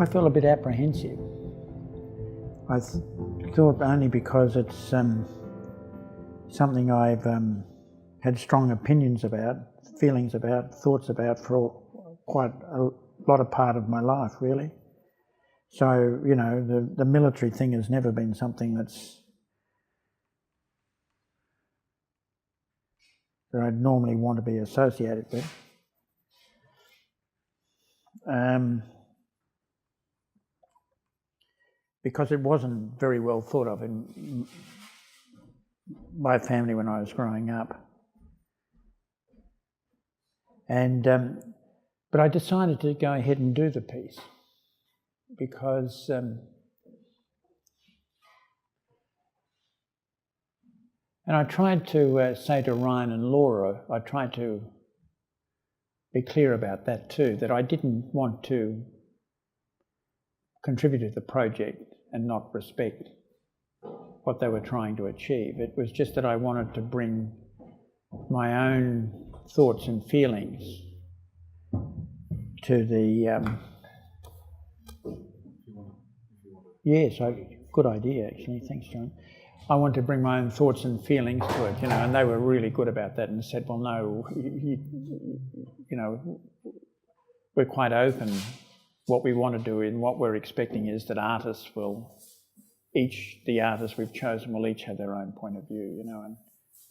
I felt a bit apprehensive. I thought only because it's something I've had strong opinions about, feelings about, thoughts about for quite a lot of part of my life, really. So, you know, the military thing has never been something that I'd normally want to be associated with. Because it wasn't very well thought of in my family when I was growing up. And but I decided to go ahead and do the piece because and I tried to say to Ryan and Laura, I tried to be clear about that too, that I didn't want to contribute to the project and not respect what they were trying to achieve. It was just that I wanted to bring my own thoughts and feelings to the... Yes, good idea actually, thanks John. I wanted to bring my own thoughts and feelings to it, you know, and they were really good about that and said, well no, you know, we're quite open. What we want to do and what we're expecting is that artists will, the artists we've chosen will each have their own point of view, you know, and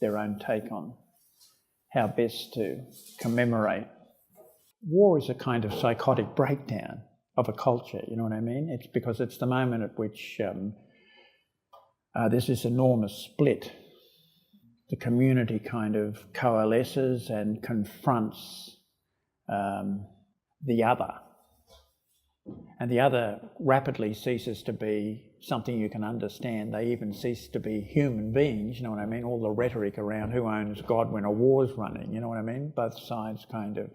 their own take on how best to commemorate. War is a kind of psychotic breakdown of a culture, you know what I mean? It's because it's the moment at which there's this enormous split. The community kind of coalesces and confronts the other. And the other rapidly ceases to be something you can understand. They even cease to be human beings, you know what I mean? All the rhetoric around who owns God when a war's running, you know what I mean? Both sides kind of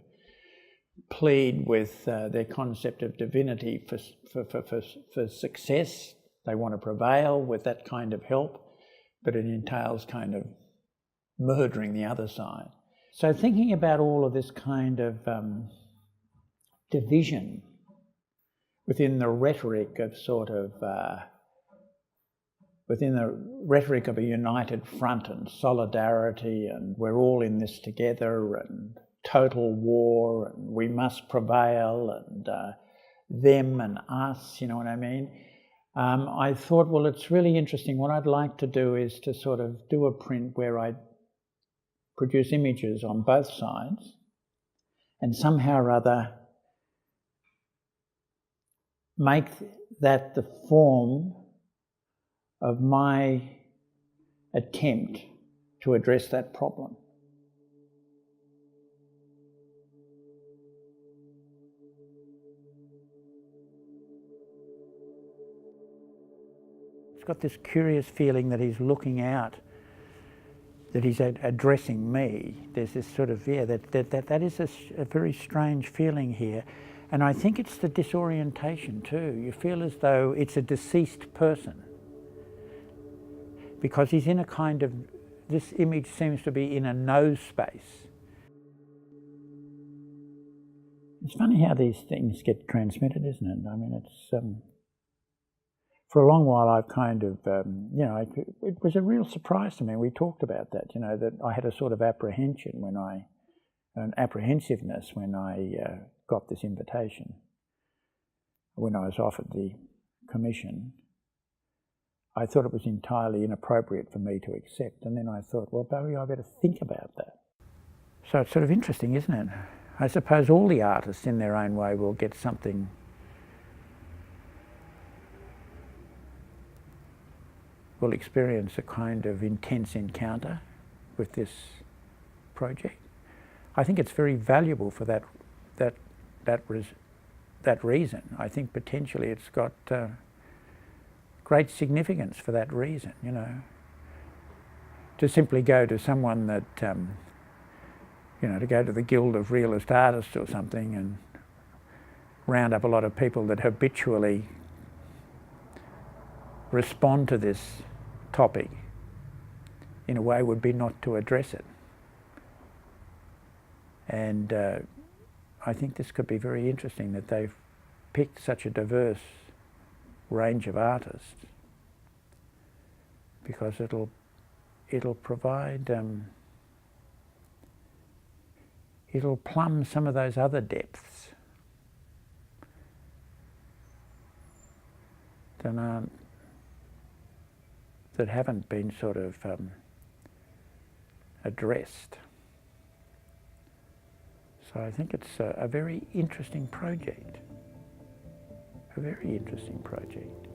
plead with their concept of divinity for success. They want to prevail with that kind of help, but it entails kind of murdering the other side. So thinking about all of this kind of division within the rhetoric of within the rhetoric of a united front and solidarity and we're all in this together and total war and we must prevail and them and us, you know what I mean? I thought, well, it's really interesting. What I'd like to do is to sort of do a print where I produce images on both sides and somehow or other make that the form of my attempt to address that problem. It's got this curious feeling that he's looking out, that he's addressing me. There's this sort of, yeah, that is a very strange feeling here. And I think it's the disorientation too. You feel as though it's a deceased person because he's in a kind of, this image seems to be in a no space. It's funny how these things get transmitted, isn't it? I mean, it's, for a long while I've kind of, you know, it was a real surprise to me. We talked about that, you know, that I had a sort of apprehension an apprehensiveness when I got this invitation, when I was offered the commission. I thought it was entirely inappropriate for me to accept, and then I thought, well, Barry, I better think about that. So it's sort of interesting, isn't it? I suppose all the artists in their own way will get something will experience a kind of intense encounter with this project. I think it's very valuable for that reason. I think potentially it's got great significance for that reason, you know. To simply go to someone that, you know, to go to the Guild of Realist Artists or something and round up a lot of people that habitually respond to this topic in a way, would be not to address it. And I think this could be very interesting, that they've picked such a diverse range of artists, because it'll provide, it'll plumb some of those other depths that haven't been sort of addressed. So I think it's a very interesting project. A very interesting project.